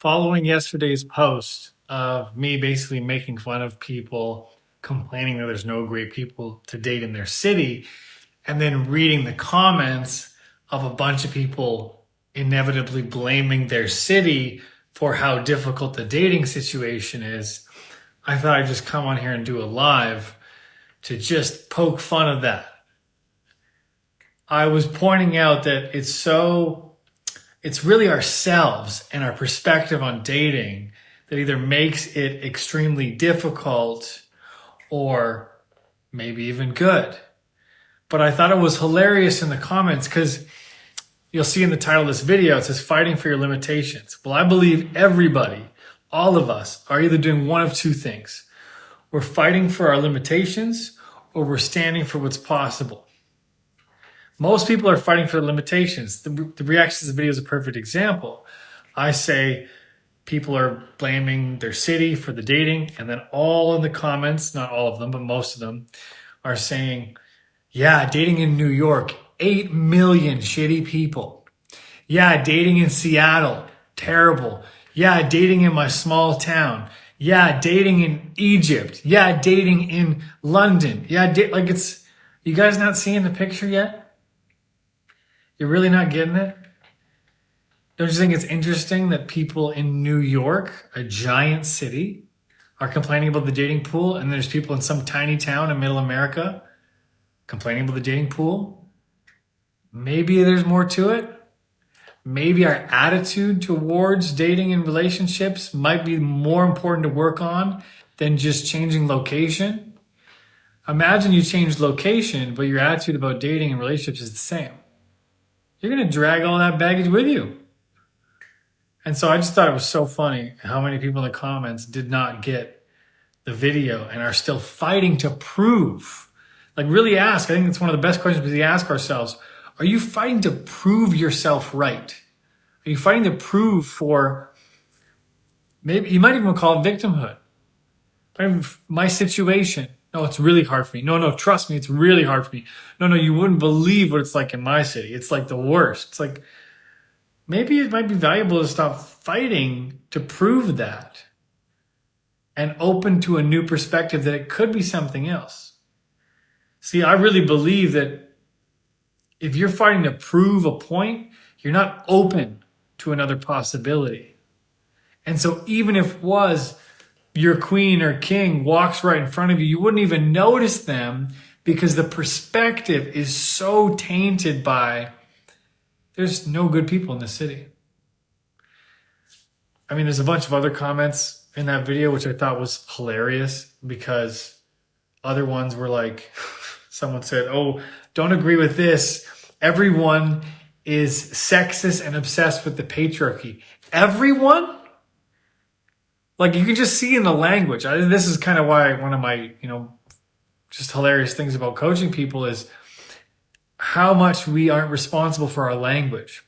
Following yesterday's post of me basically making fun of people complaining that there's no great people to date in their city, and then reading the comments of a bunch of people inevitably blaming their city for how difficult the dating situation is, I thought I'd just come on here and do a live to just poke fun of that. I was pointing out that it's really ourselves and our perspective on dating that either makes it extremely difficult or maybe even good. But I thought it was hilarious in the comments because you'll see in the title of this video, it says fighting for your limitations. Well, I believe everybody, all of us, are either doing one of two things. We're fighting for our limitations or we're standing for what's possible. Most people are fighting for limitations. The reaction to this video is a perfect example. I say people are blaming their city for the dating, and then all in the comments, not all of them, but most of them, are saying, yeah, dating in New York, 8 million shitty people. Yeah, dating in Seattle, terrible. Yeah, dating in my small town. Yeah, dating in Egypt. Yeah, dating in London. Yeah, you guys not seeing the picture yet? You're really not getting it? Don't you think it's interesting that people in New York, a giant city, are complaining about the dating pool, and there's people in some tiny town in middle America complaining about the dating pool? Maybe there's more to it. Maybe our attitude towards dating and relationships might be more important to work on than just changing location. Imagine you change location, but your attitude about dating and relationships is the same. You're going to drag all that baggage with you. And so I just thought it was so funny how many people in the comments did not get the video and are still fighting to prove. Like, really ask. I think it's one of the best questions we ask ourselves. Are you fighting to prove yourself right? Are you fighting to prove for, maybe you might even call it victimhood. My situation. No, it's really hard for me. No, trust me, it's really hard for me. No, you wouldn't believe what it's like in my city. It's like the worst. It's like, maybe it might be valuable to stop fighting to prove that and open to a new perspective that it could be something else. See, I really believe that if you're fighting to prove a point, you're not open to another possibility. And so even if it was your queen or king walks right in front of you, you wouldn't even notice them because the perspective is so tainted by there's no good people in the city. I mean, there's a bunch of other comments in that video, which I thought was hilarious because other ones were like, someone said, oh, don't agree with this. Everyone is sexist and obsessed with the patriarchy. Everyone? Like, you can just see in the language. This is kind of why one of my, just hilarious things about coaching people is how much we aren't responsible for our language.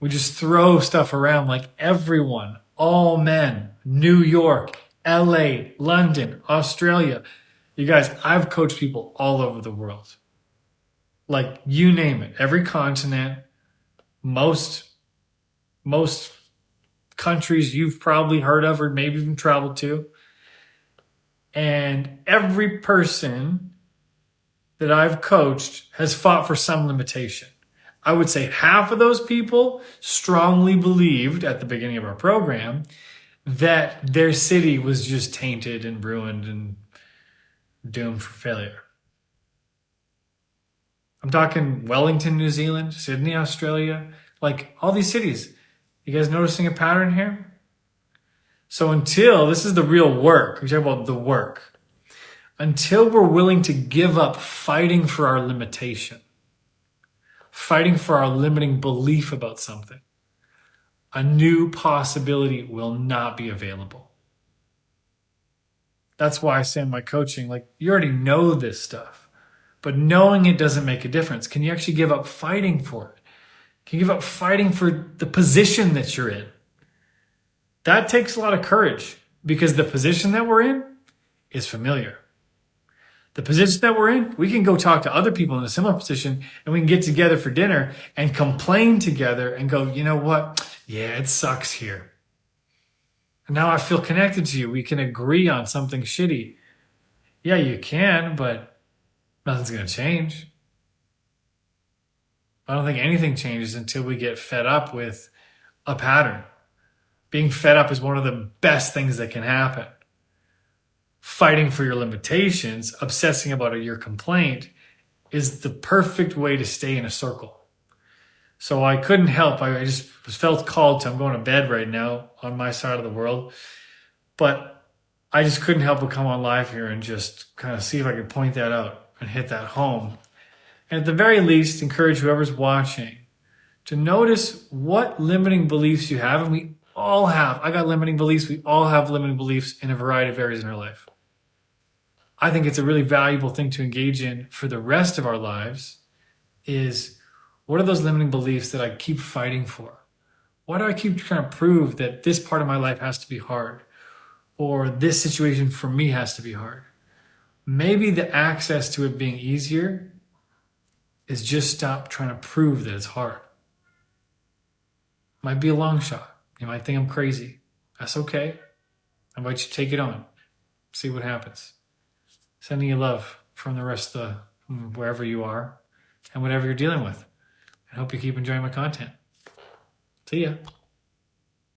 We just throw stuff around like everyone, all men, New York, LA, London, Australia. You guys, I've coached people all over the world. Like, you name it, every continent, most countries you've probably heard of or maybe even traveled to. And every person that I've coached has fought for some limitation. I would say half of those people strongly believed at the beginning of our program that their city was just tainted and ruined and doomed for failure. I'm talking Wellington, New Zealand, Sydney, Australia, like all these cities. You guys noticing a pattern here? So this is the real work, we talk about the work. Until we're willing to give up fighting for our limitation, fighting for our limiting belief about something, a new possibility will not be available. That's why I say in my coaching, like, you already know this stuff, but knowing it doesn't make a difference. Can you actually give up fighting for it? Can you give up fighting for the position that you're in? That takes a lot of courage because the position that we're in is familiar. The position that we're in, we can go talk to other people in a similar position and we can get together for dinner and complain together and go, you know what? Yeah, it sucks here. And now I feel connected to you. We can agree on something shitty. Yeah, you can, but nothing's going to change. I don't think anything changes until we get fed up with a pattern. Being fed up is one of the best things that can happen. Fighting for your limitations, obsessing about your complaint, is the perfect way to stay in a circle. So I couldn't help. I just felt called to. I'm going to bed right now on my side of the world. But I just couldn't help but come on live here and just kind of see if I could point that out and hit that home. And at the very least, encourage whoever's watching to notice what limiting beliefs you have. And we all have. I got limiting beliefs. We all have limiting beliefs in a variety of areas in our life. I think it's a really valuable thing to engage in for the rest of our lives is, what are those limiting beliefs that I keep fighting for? Why do I keep trying to prove that this part of my life has to be hard? Or this situation for me has to be hard? Maybe the access to it being easier is just stop trying to prove that it's hard. Might be a long shot. You might think I'm crazy. That's okay. I invite you to take it on. See what happens. Sending you love from the rest of wherever you are and whatever you're dealing with. I hope you keep enjoying my content. See ya.